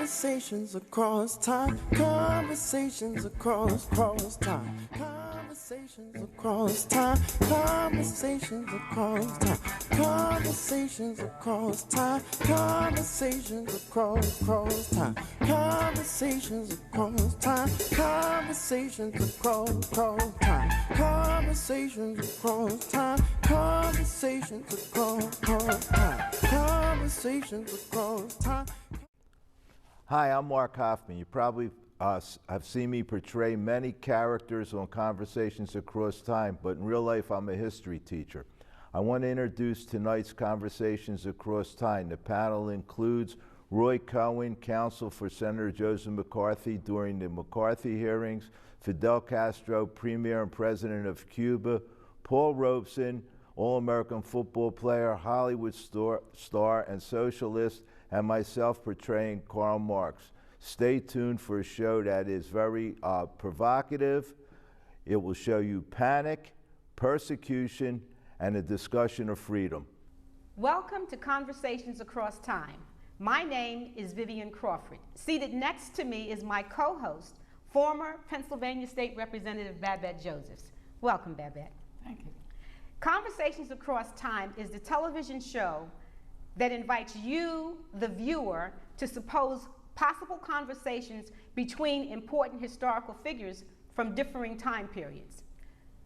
Conversations across time. Conversations across time. Conversations across time. Conversations across time. Conversations across time. Conversations across time. Conversations across time. Conversations across time. Conversations across time. Conversations across time. Conversations across time. Hi, I'm Mark Hoffman. You probably have seen me portray many characters on Conversations Across Time, but in real life, I'm a history teacher. I want to introduce tonight's Conversations Across Time. The panel includes Roy Cohn, counsel for Senator Joseph McCarthy during the McCarthy hearings, Fidel Castro, Premier and President of Cuba, Paul Robeson, All-American football player, Hollywood star, and socialist, and myself portraying Karl Marx. Stay tuned for a show that is very provocative. It will show you panic, persecution, and a discussion of freedom. Welcome to Conversations Across Time. My name is Vivian Crawford. Seated next to me is my co-host, former Pennsylvania State Representative Babette Josephs. Welcome, Babette. Thank you. Conversations Across Time is the television show that invites you, the viewer, to suppose possible conversations between important historical figures from differing time periods.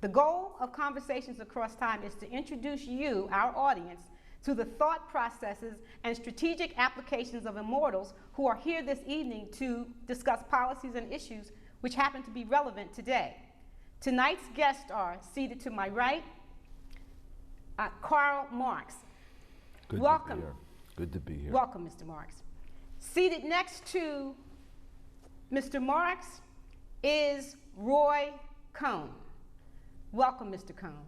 The goal of Conversations Across Time is to introduce you, our audience, to the thought processes and strategic applications of immortals who are here this evening to discuss policies and issues which happen to be relevant today. Tonight's guests are, seated to my right, Karl Marx. Welcome. Good to be here. Welcome, Mr. Marx. Seated next to Mr. Marx is Roy Cohn. Welcome, Mr. Cohn.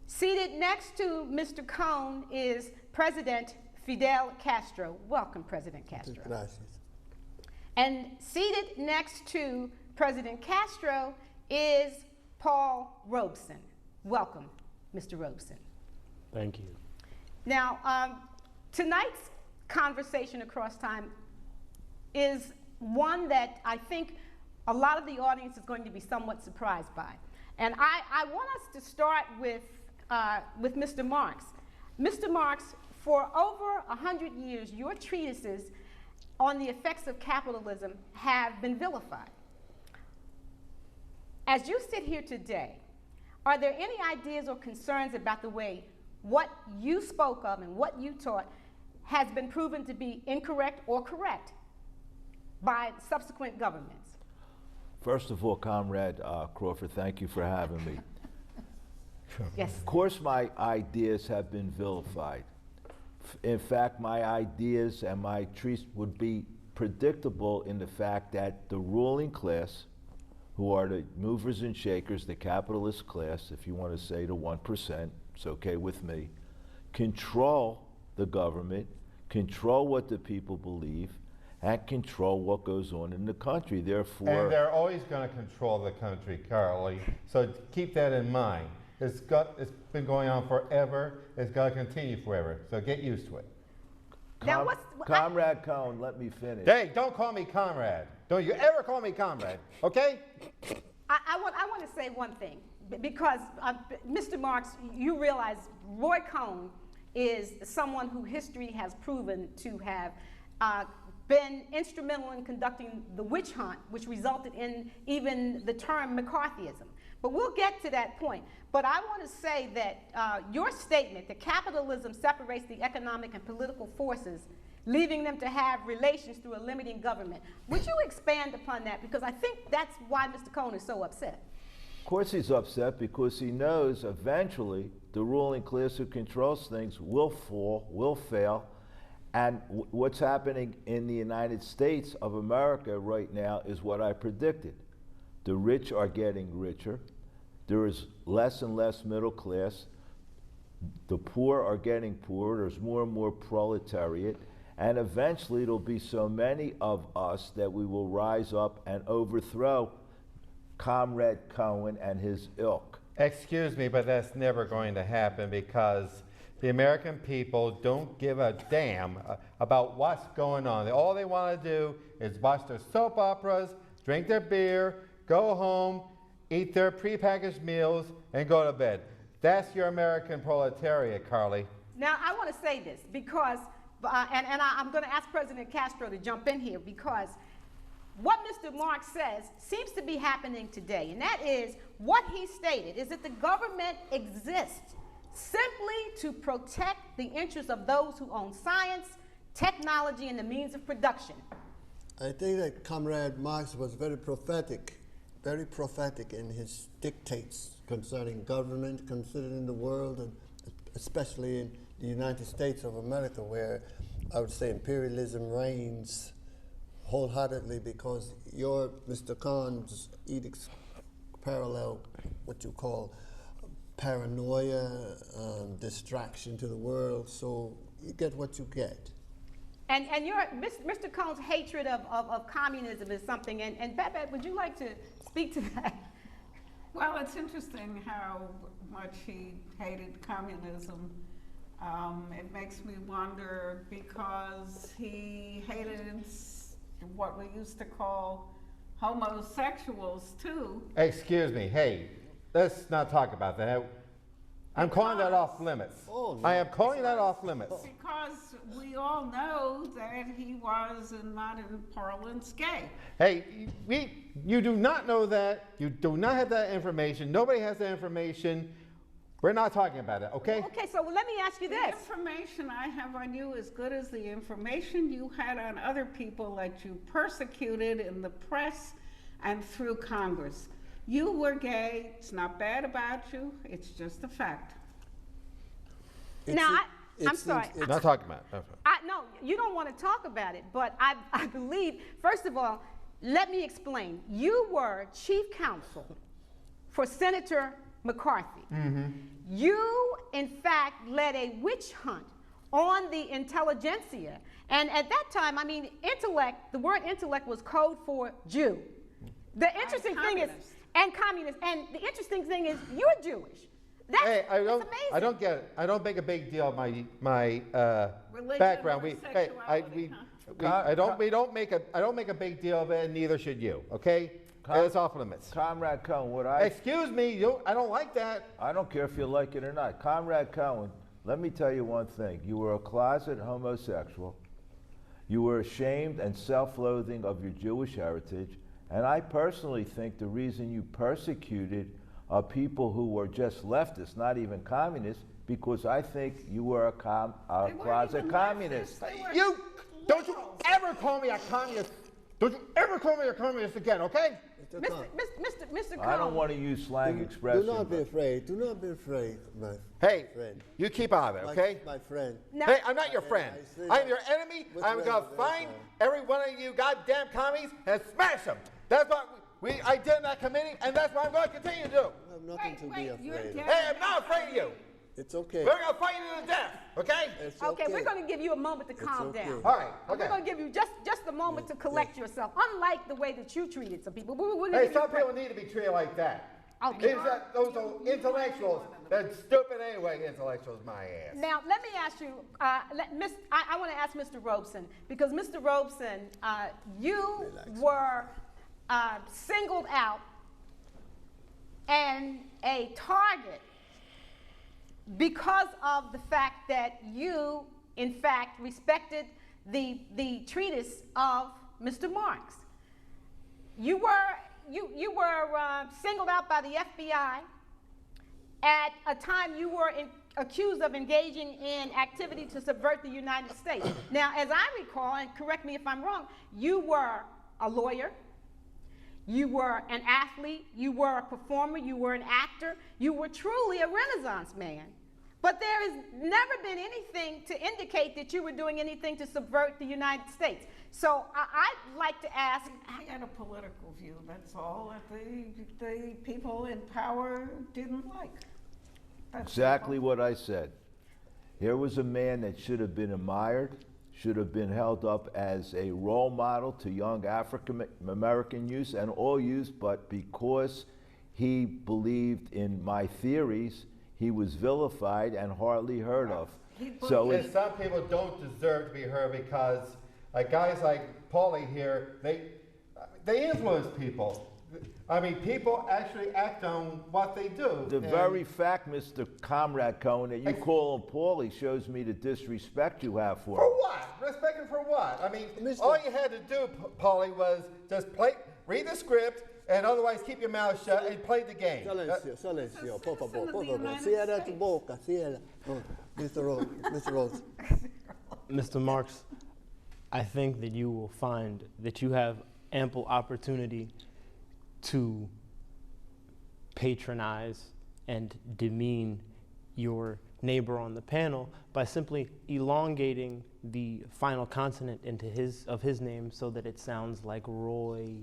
Seated next to Mr. Cohn is President Fidel Castro. Welcome, President Castro. Gracias. And seated next to President Castro is Paul Robeson. Welcome, Mr. Robeson. Thank you. Now, tonight's Conversation Across Time is one that I think a lot of the audience is going to be somewhat surprised by. And I want us to start with Mr. Marx. Mr. Marx, for over 100 years, your treatises on the effects of capitalism have been vilified. As you sit here today, are there any ideas or concerns about the way what you spoke of and what you taught has been proven to be incorrect or correct by subsequent governments? First of all, Comrade Crawford, thank you for having me. Yes. Of course, my ideas have been vilified. In fact, my ideas and my treats would be predictable in the fact that the ruling class, who are the movers and shakers, the capitalist class, if you want to say the 1%, it's okay with me, control the government, control what the people believe, and control what goes on in the country. Therefore, and they're always going to control the country, Carly. So keep that in mind. It's been going on forever. It's got to continue forever. So get used to it. Now Comrade Cohn, let me finish. Hey, don't call me comrade. Don't you ever call me comrade, okay? I want to say one thing, because Mr. Marx, you realize Roy Cohn is someone who history has proven to have been instrumental in conducting the witch hunt, which resulted in even the term McCarthyism. But we'll get to that point. But I want to say that your statement that capitalism separates the economic and political forces, leaving them to have relations through a limiting government. Would you expand upon that? Because I think that's why Mr. Cohn is so upset. Of course he's upset, because he knows eventually the ruling class who controls things will fall, will fail. And what's happening in the United States of America right now is what I predicted. The rich are getting richer. There is less and less middle class. The poor are getting poorer. There's more and more proletariat. And eventually there'll be so many of us that we will rise up and overthrow Comrade Cohen and his ilk. Excuse me, but that's never going to happen because the American people don't give a damn about what's going on. All they want to do is watch their soap operas, drink their beer, go home, eat their prepackaged meals, and go to bed. That's your American proletariat, Carly. Now, I want to say this because, I'm going to ask President Castro to jump in here because what Mr. Marks says seems to be happening today, and that is what he stated is that the government exists simply to protect the interests of those who own science, technology, and the means of production. I think that Comrade Marx was very prophetic in his dictates concerning government, considering the world, and especially in the United States of America, where I would say imperialism reigns wholeheartedly because your Mr. Khan's edicts parallel what you call paranoia, distraction to the world, so you get what you get. And Mr. Cohn's hatred of communism is something, and Babette, would you like to speak to that? Well, it's interesting how much he hated communism. It makes me wonder because he hated what we used to call homosexuals too. Excuse me, hey, let's not talk about that. I'm calling that off limits. Oh, no. I am calling that off limits. Because we all know that he was, in modern parlance, gay. Hey, you do not know that. You do not have that information. Nobody has that information. We're not talking about it, okay? Okay, so let me ask you The this. information I have on you is good as the information you had on other people that you persecuted in the press and through Congress. You were gay. It's not bad about you. It's just a fact. Now, I'm sorry. Not talking about it. No, you don't want to talk about it, but I believe, first of all, let me explain. You were chief counsel for Senator McCarthy. Mm-hmm. You, in fact, led a witch hunt on the intelligentsia. And at that time, I mean, intellect, the word intellect was code for Jew. The interesting thing is, and communist, and the interesting thing is, you're Jewish. That's, Hey, that's amazing. I don't get it. I don't make a big deal of my Religion background. or sexuality, I don't make a big deal of it, and neither should you. Okay? It's off limits. Comrade Cohen, Excuse me, I don't like that. I don't care if you like it or not. Comrade Cohen, let me tell you one thing. You were a closet homosexual. You were ashamed and self-loathing of your Jewish heritage. And I personally think the reason you persecuted people who were just leftists, not even communists, because I think you were a closet communist. Don't you ever call me a communist. Don't you ever call me a communist again, okay? Mr. Cohen. I don't want to use slang expressions. Do not be afraid. Do not be afraid, my Hey, friend. you keep out of it, okay? My friend. No. Hey, I'm not your friend. I say I'm that your enemy. with I'm gonna reservation. find every one of you goddamn commies and smash them. That's what I did in that committee, and that's what I'm going to continue to do. You have nothing to be you're afraid of. dead. Hey, I'm not afraid of you. It's okay. We're gonna fight you to death, okay? It's Okay, we're going to give you a moment to calm okay. down. All right, We're okay. going to give you just a moment to collect yourself, unlike the way that you treated some people. We're gonna Hey, give you some a break. people need to be treated like that. Okay. Those are intellectuals. They're stupid anyway, intellectuals, my ass. Now, let me ask you, I want to ask Mr. Robeson, because Mr. Robeson, you were singled out and a target because of the fact that you, in fact, respected the treatise of Mr. Marx. You were singled out by the FBI at a time you were accused of engaging in activity to subvert the United States. Now, as I recall, and correct me if I'm wrong, you were a lawyer, you were an athlete, you were a performer, you were an actor, you were truly a Renaissance man. But there has never been anything to indicate that you were doing anything to subvert the United States. So I'd like to ask. I had a political view, that's all, that the people in power didn't like. That's Exactly what I said. Here was a man that should have been admired, should have been held up as a role model to young African American youth and all youth, but because he believed in my theories, He was vilified and hardly heard of. He So And it's, some people don't deserve to be heard because, like guys like Paulie here, they influence people. I mean, people actually act on what they do. the and- very fact, Mr. Comrade Cohen, that you call him Paulie shows me the disrespect you have for For him. what? Respect him for what? I mean, Mr. all you had to do, Paulie, was just read the script, and otherwise keep your mouth shut and play the game. Silencio, silencio, por favor, citizen of por the favor. United Cierra tu States. boca, cierra. No, Mr. Rose, Mr. Rose. Mr. Marks, I think that you will find that you have ample opportunity to patronize and demean your neighbor on the panel by simply elongating the final consonant into his name so that it sounds like Roy.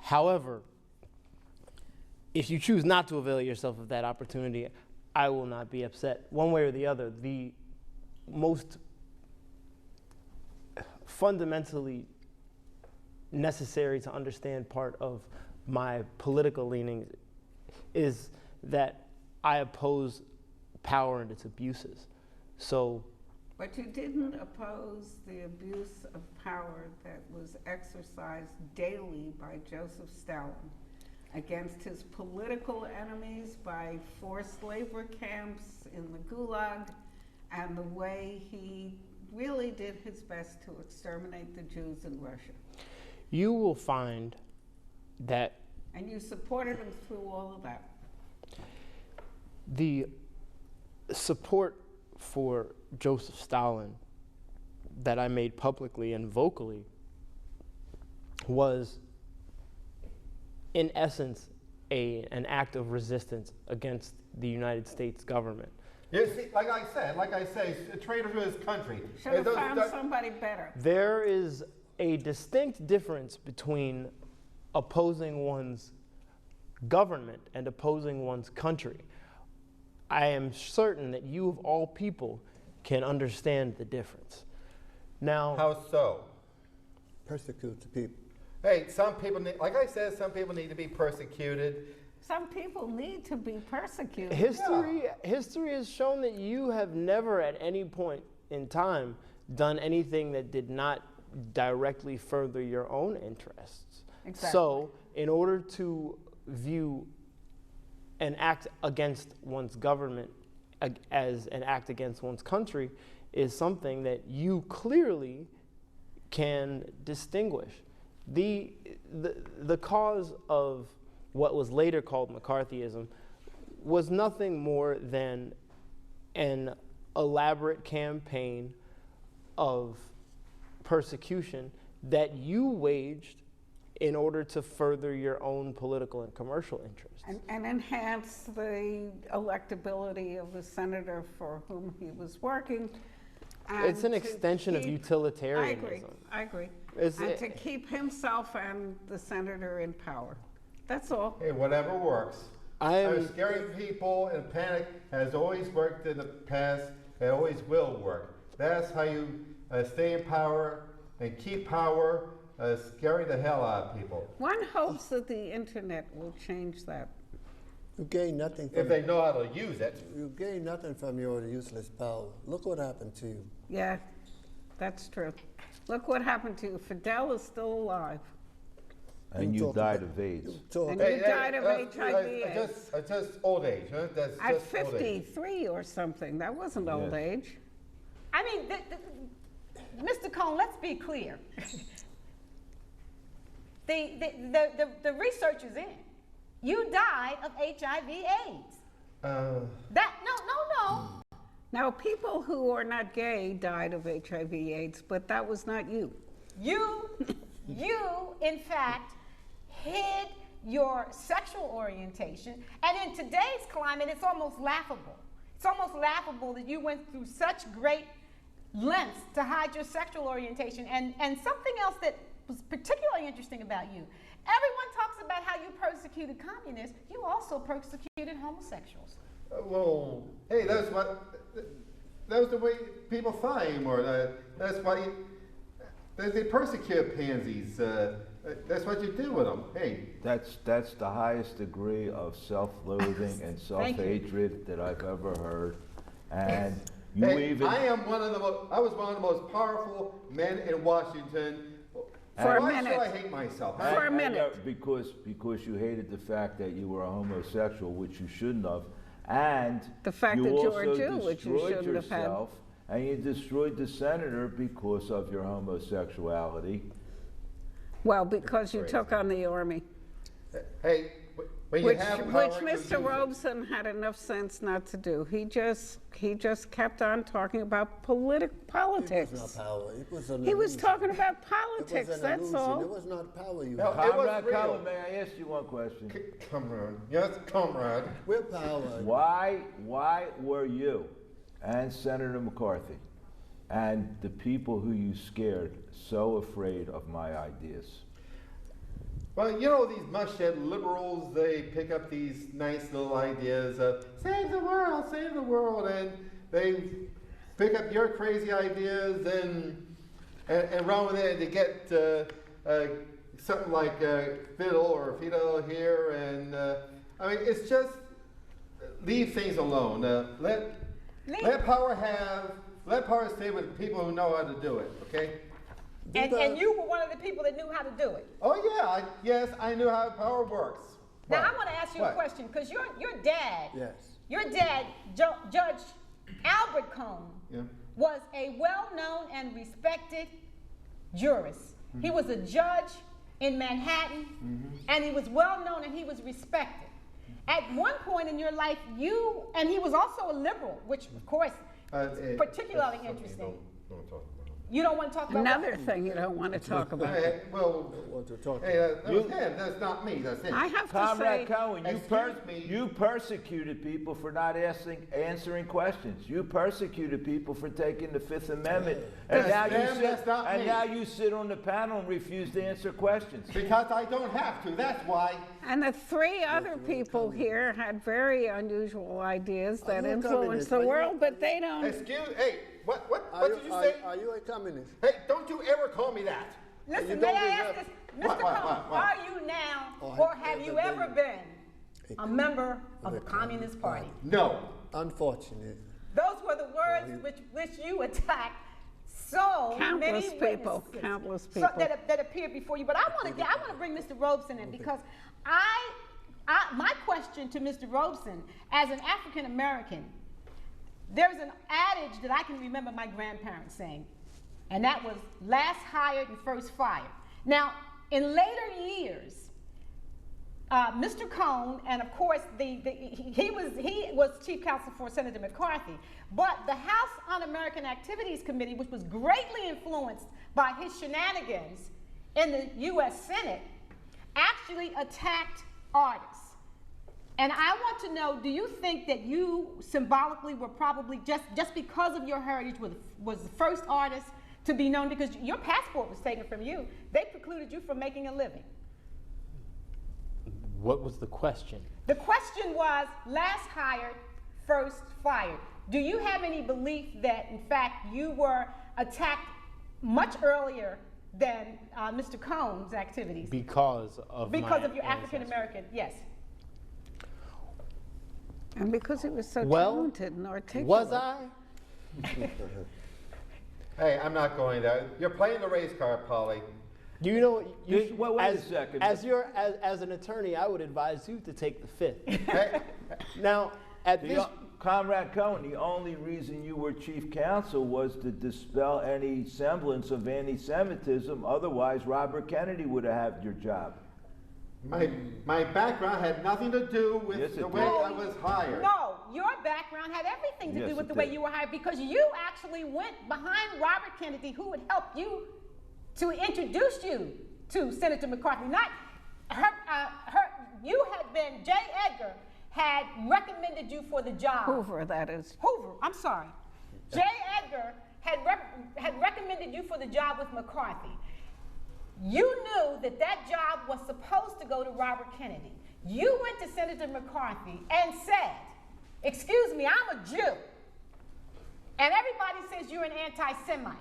However, if you choose not to avail yourself of that opportunity, I will not be upset. One way or the other, the most fundamentally necessary to understand part of my political leanings is that I oppose power and its abuses. So But you didn't oppose the abuse of power that was exercised daily by Joseph Stalin against his political enemies by forced labor camps in the Gulag, and the way he really did his best to exterminate the Jews in Russia. you will find that And you supported him through all of that. the support for Joseph Stalin that I made publicly and vocally was, in essence, an act of resistance against the United States government. You see, like I say, a traitor to his country. Should have And those- found that- somebody better. There is a distinct difference between opposing one's government and opposing one's country. I am certain that you, of all people, can understand the difference. Now, How so? Persecute the people. Hey, some people need, like I said, some people need to be persecuted. Some people need to be persecuted. history has shown that you have never at any point in time done anything that did not directly further your own interests. Exactly. So, in order to view an act against one's government as an act against one's country is something that you clearly can distinguish. The cause of what was later called McCarthyism was nothing more than an elaborate campaign of persecution that you waged in order to further your own political and commercial interests. And enhance the electability of the senator for whom he was working. It's an and to extension of keep- utilitarianism. I agree. It's- And to keep himself and the senator in power. That's all. Hey, whatever works. I am- Scaring people and panic has always worked in the past and always will work. That's how you stay in power and keep power, scaring the hell out of people. One hopes that the internet will change that. You gain nothing If from they know how to use it. you gain nothing from your useless power. Look what happened to you. Yeah, that's true. Look what happened to you. Fidel is still alive. And you talk died about- of AIDS. You talk And you died of HIV/AIDS. Just old age. Huh? That's At just old age. 53 or something. That wasn't old Yes. age. I mean, Mr. Cohn, let's be clear. The research is in. You died of HIV/AIDS. No. Now, people who are not gay died of HIV/AIDS, but that was not you. You, in fact, hid your sexual orientation. And in today's climate, it's almost laughable. It's almost laughable that you went through such great lengths to hide your sexual orientation. And something else that was particularly interesting about you, everyone talks about how you persecuted communists. You also persecuted homosexuals. Well, hey, that was the way people thought anymore. That's why they persecute pansies. That's what you do with them. Hey, That's the highest degree of self-loathing and self-hatred that I've ever heard. And you hey, even I was one of the most powerful men in Washington. For a Why minute. should I hate myself? For a minute. because you hated the fact that you were a homosexual, which you shouldn't have, and The fact you that you were a also Jew, which you destroyed shouldn't have had. yourself, and you destroyed the senator because of your homosexuality. Well, because you took on the army, Hey, when you which have power, which you use Mr. it. Robeson had enough sense not to do. He just kept on talking about politics. It was not power. It was an He was illusion. talking about It politics. was an That's illusion. all. It was not power you No, had. it was Comrade real. Cohen, may I ask you one question? Comrade. Yes, comrade. Willpower. Why were you and Senator McCarthy and the people who you scared so afraid of my ideas? Well, you know, these mushhead liberals, they pick up these nice little ideas of save the world, and they pick up your crazy ideas and run with it to get something like fiddle or fiddle here, and I mean, it's just leave things alone. Let power stay with people who know how to do it, okay? And you were one of the people that knew how to do it. Oh yeah, yes, I knew how power works. Now What? I want to ask you What? a question because your dad, Yes. Judge Albert Cohn, Yeah. was a well-known and respected jurist. He was a judge in Manhattan, and he was well-known and he was respected. At one point in your life, and he was also a liberal, which of course is particularly interesting. Don't talk about. You don't want to talk about Another thing you don't want to talk about. Hey, well, What to talk hey, about. that was him. That's not me. That's him. I have to Comrade say, Cohen, Excuse me. you persecuted people for not answering questions. You persecuted people for taking the Fifth Amendment, and That's now them, that's not me. now you sit on the panel and refuse to answer questions. Because I don't have to. That's why. and the three other people here had very unusual ideas that you a influenced communist? the Are you a- world, but they don't. Hey, what did you say? Are you a communist? Hey, don't you ever call me that. Listen, You may don't I deserve- ask this, What, Mr. what, Cohn, what, what? are you now, Oh, or I've have you never ever been a member of the Communist Party? No. Unfortunate. Those were the words which you attacked so Countless many people, witnesses countless so people. that appeared before you. But I want to bring Mr. Robeson in because my question to Mr. Robeson, as an African American, there's an adage that I can remember my grandparents saying, and that was last hired and first fired. Now, in later years, Mr. Cohn, and of course, he was chief counsel for Senator McCarthy, but the House Un-American Activities Committee, which was greatly influenced by his shenanigans in the U.S. Senate, actually attacked artists. And I want to know, do you think that you symbolically were probably, just because of your heritage, was the first artist to be known because your passport was taken from you? They precluded you from making a living. What was the question? The question was last hired, first fired. Do you have any belief that, in fact, you were attacked much earlier than Mr. Cohn's activities? Because of Because my of your African ancestry. American, yes. And because he was so Well, talented and articulate. Was I? Hey, I'm not going there. You're playing the race card, Polly. You know, you, Wait a as, second. As an attorney, I would advise you to take the fifth. Hey, Now, at this, Comrade Cohen, the only reason you were chief counsel was to dispel any semblance of anti-Semitism. Otherwise, Robert Kennedy would have had your job. my background had nothing to do with Yes, it the way did. I was hired. No, your background had everything to Yes, do with it the way did. you were hired because you actually went behind Robert Kennedy, who would help you to introduce you to Senator McCarthy. Not you had been, J. Edgar had recommended you for the job. Hoover, that is. Hoover, I'm sorry. J. Edgar had recommended you for the job with McCarthy. You knew that that job was supposed to go to Robert Kennedy. You went to Senator McCarthy and said, excuse me, I'm a Jew. And everybody says you're an anti-Semite.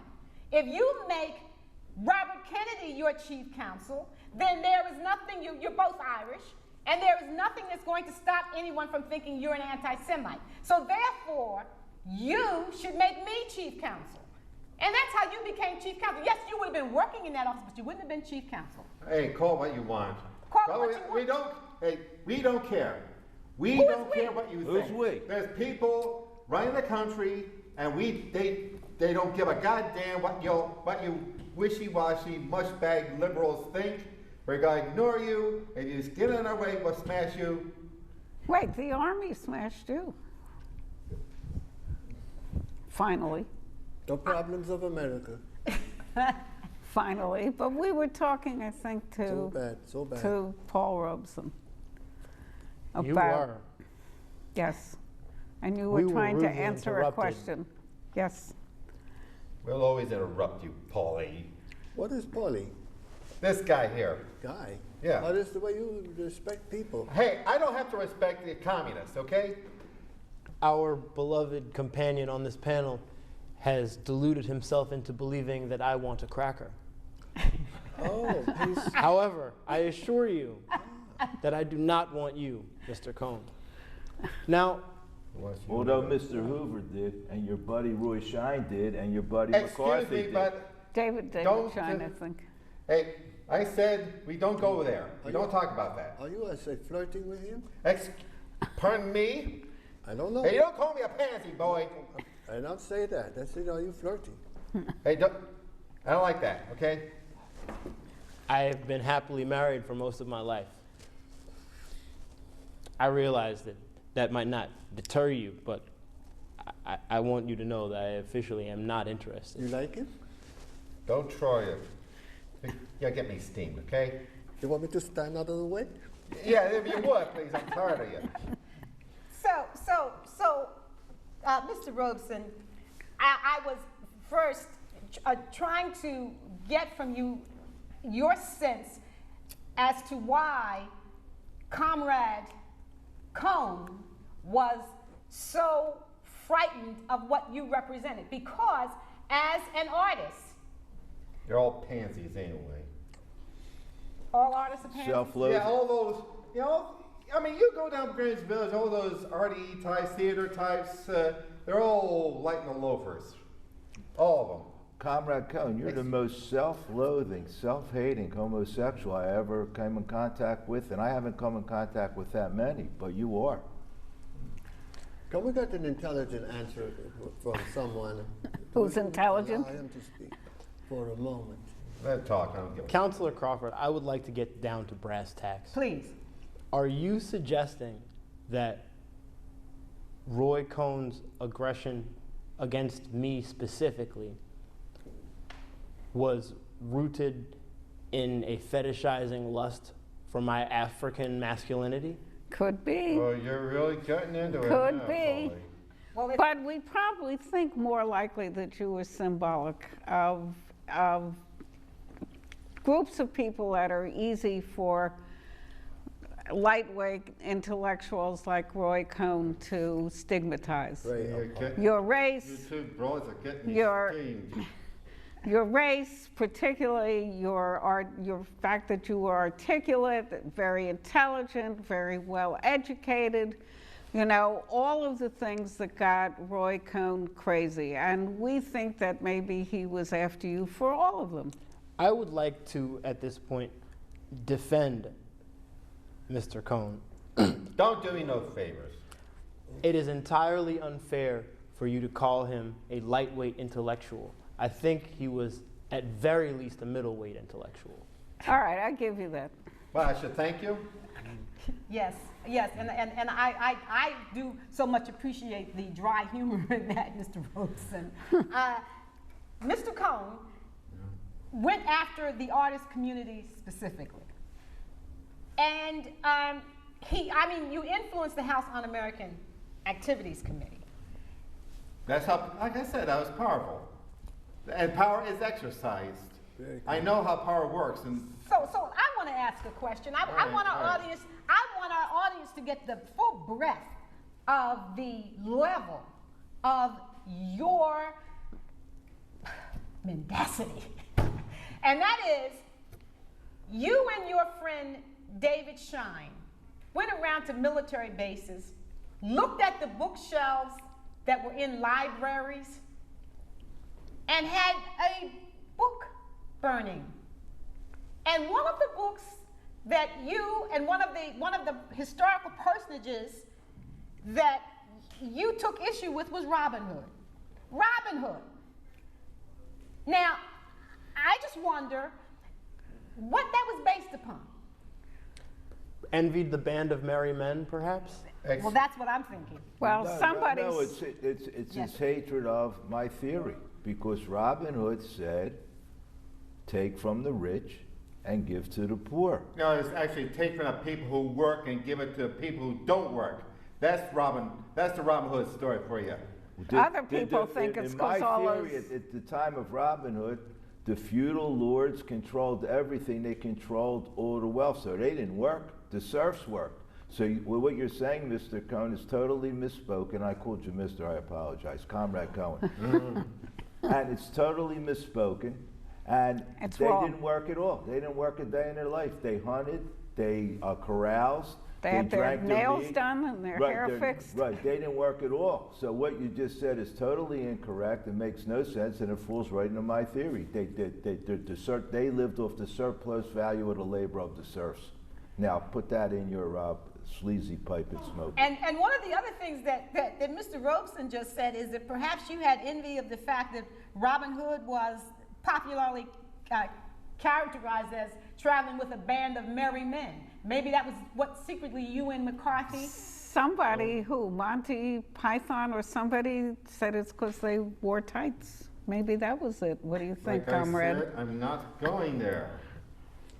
If you make Robert Kennedy your chief counsel, then there is nothing, you're both Irish, and there is nothing that's going to stop anyone from thinking you're an anti-Semite. So therefore, you should make me chief counsel. And that's how you became chief counsel. Yes, you would have been working in that office, but you wouldn't have been chief counsel. Hey, call what you want. Call Well, what you we want. don't. Hey, we don't care. We Who is don't we? care what you Who's think. we? There's people running the country, and they don't give a goddamn what you wishy-washy mushbag liberals think. We're going to ignore you. If you get in our way, we'll smash you. Wait, the army smashed you. Finally. The problems of America. Finally. But we were talking, I think, So bad, so bad. to Paul Robeson about. You are. Yes. And you were We were trying to rudely answer a interrupted. question. Yes. We'll always interrupt you, Paulie. What is Paulie? This guy here. Guy? Yeah. That is the way you respect people. Hey, I don't have to respect the communists, okay? Our beloved companion on this panel has deluded himself into believing that I want a cracker. Oh, he's, However, I assure you that I do not want you, Mr. Cohn. Now, Although Mr. Hoover did, and your buddy Roy Shine did, and your buddy Excuse McCarthy me, did. but David Don't Shine, do- I think. hey, I said we don't go there. We don't talk about that. are you, I say, flirting with him? Pardon me? I don't know. Hey, you don't call me a pansy, boy. I don't say that. I said, are you flirting? Hey, I don't like that, okay? I have been happily married for most of my life. I realize that that might not deter you, but I want you to know that I officially am not interested. You like him? Don't try it. You'll get me steamed, okay? You want me to stand out of the way? Yeah, if you would, please. I'm tired of you. So, Mr. Robeson, I was first trying to get from you your sense as to why Comrade Cohn was so frightened of what you represented. Because as an artist, You're all pansies anyway. all artists are pansies. Self-loathing. Yeah, all those, you know, I mean, you go down Greenwich Village, all those arty types, theater types, they're all lighting the loafers. All of them. Comrade Cohn, you're the most self-loathing, self-hating homosexual I ever came in contact with, and I haven't come in contact with that many, but you are. Can we get an intelligent answer from someone Who's intelligent? Allow him to speak for a moment. Let talk. I don't give a Counselor Crawford, I would like to get down to brass tacks. Please. Are you suggesting that Roy Cohn's aggression against me specifically was rooted in a fetishizing lust for my African masculinity? Could be. Oh, you're really getting into it. Could now, be. Paulie. Well, if, But we probably think more likely that you were symbolic of groups of people that are easy for lightweight intellectuals like Roy Cohn to stigmatize. Right. You're getting, Your you race, two bros are getting me Your- steamed. your race, particularly your art, your fact that you were articulate, very intelligent, very well educated, you know, all of the things that got Roy Cohn crazy. And we think that maybe he was after you for all of them. I would like to, at this point, defend Mr. Cohn. Don't do me no favors. It is entirely unfair for you to call him a lightweight intellectual. I think he was, at very least, a middleweight intellectual. All right, I give you that. Well, I should thank you. yes, and I do so much appreciate the dry humor in that, Mr. Robeson. Mr. Cohn went after the artist community specifically. And you influenced the House Un-American Activities Committee. That's how, like I said, I was powerful. And power is exercised. I know how power works. And So I want to ask a question. I want our audience to get the full breadth of the level of your mendacity And that is, you and your friend David Shine went around to military bases, looked at the bookshelves that were in libraries, and had a book burning. And one of the books that you and one of the historical personages that you took issue with was Robin Hood. Robin Hood. Now, I just wonder what that was based upon. Envied the band of merry men, perhaps? Well, that's what I'm thinking. Well, No, somebody's. No, it's Yes. his hatred of my theory, because Robin Hood said, take from the rich and give to the poor. No, it's actually take from the people who work and give it to people who don't work. That's the Robin Hood story for you. Other people think it's in my 'cause all theory, those- at the time of Robin Hood, the feudal lords controlled everything. They controlled all the wealth, so they didn't work. The serfs worked. So what you're saying, Mr. Cohen, is totally misspoken. I called you Mr. I apologize, Comrade Cohen. And it's totally misspoken. And It's they wrong. didn't work at all. They didn't work a day in their life. They hunted. They caroused. They had their drank nails meat. done and their hair fixed. Right, they didn't work at all. So what you just said is totally incorrect. It makes no sense, and it falls right into my theory. They lived off the surplus value of the labor of the serfs. Now put that in your sleazy pipe and smoke. And one of the other things that Mr. Robeson just said is that perhaps you had envy of the fact that Robin Hood was popularly characterized as traveling with a band of merry men. Maybe that was what secretly you and McCarthy. Somebody who, Monty Python or somebody said it's because they wore tights. Maybe that was it. What do you think, Like I comrade? said, I'm not going there.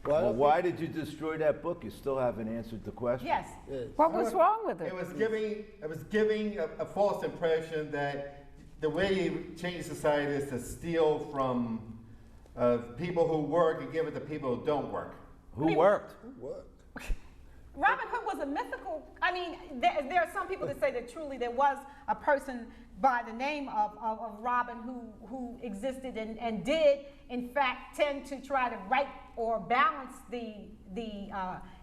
Well, why did you destroy that book? You still haven't answered the question. Yes. What was wrong with it? It was giving a false impression that the way you change society is to steal from people who work and give it to people who don't work. Who worked? Work. Robin Hood was a mythical, I mean, there are some people that say that truly there was a person by the name of Robin who existed and did, in fact, tend to try to right or balance the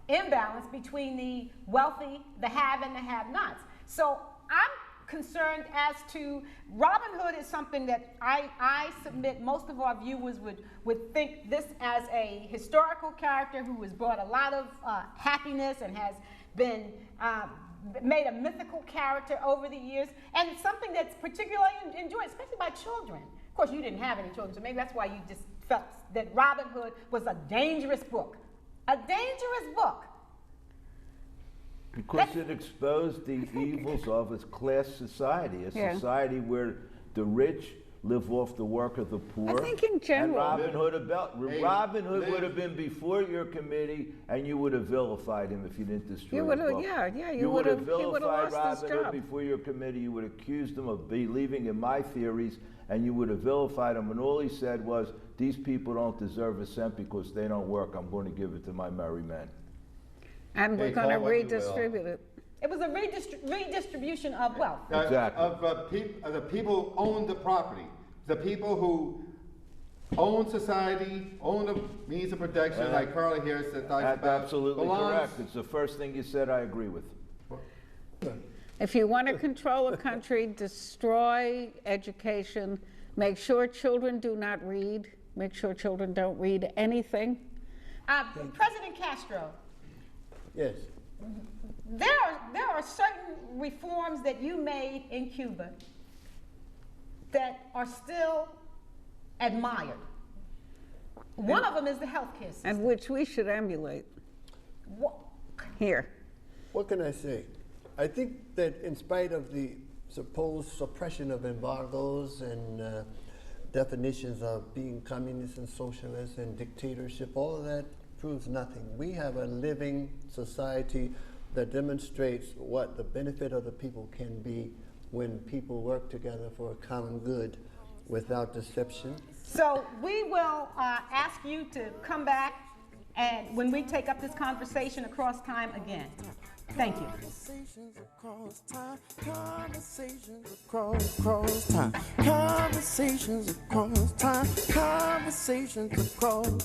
imbalance between the wealthy, the have and the have-nots. So I'm concerned as to Robin Hood is something that I submit most of our viewers would think this as a historical character who has brought a lot of happiness and has been made a mythical character over the years, and it's something that's particularly enjoyed, especially by children. Of course, you didn't have any children, so maybe that's why you just felt that Robin Hood was a dangerous book. A dangerous book. Because it exposed the evils of a class society, a Yeah. society where the rich live off the work of the poor. I think in general- And Robin Hood Hey, would have been before your committee, and you would have vilified him if you didn't destroy You the would've- book. yeah, you You would have would've- he would've vilified lost his Robin Hood job. before your committee. You would have accused him of believing in my theories, and you would have vilified him. And all he said was, "These people don't deserve a cent because they don't work. I'm going to give it to my merry men." And we're Hey, going to call what you will. redistribute it. It was a redistribution of wealth. Exactly. Of the people who own the property, the people who own society, own the means of production, like Carla here said, talks That's about. absolutely belongs- correct. It's the first thing you said I agree with. If you want to control a country, destroy education, make sure children do not read, make sure children don't read anything. President Castro, Yes. there are certain reforms that you made in Cuba that are still admired. One of them is the healthcare system. And which we should emulate here. What can I say? I think that in spite of the supposed suppression of embargoes and definitions of being communist and socialist and dictatorship, all of that proves nothing. We have a living society that demonstrates what the benefit of the people can be when people work together for a common good without deception. So we will ask you to come back and when we take up this conversation across time again. Thank you. Conversations across time, conversations across time, conversations across time, conversations across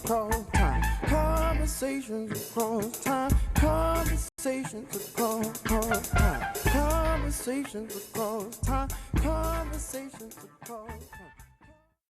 time, conversations across time, conversations across time, conversations across time, conversations across time.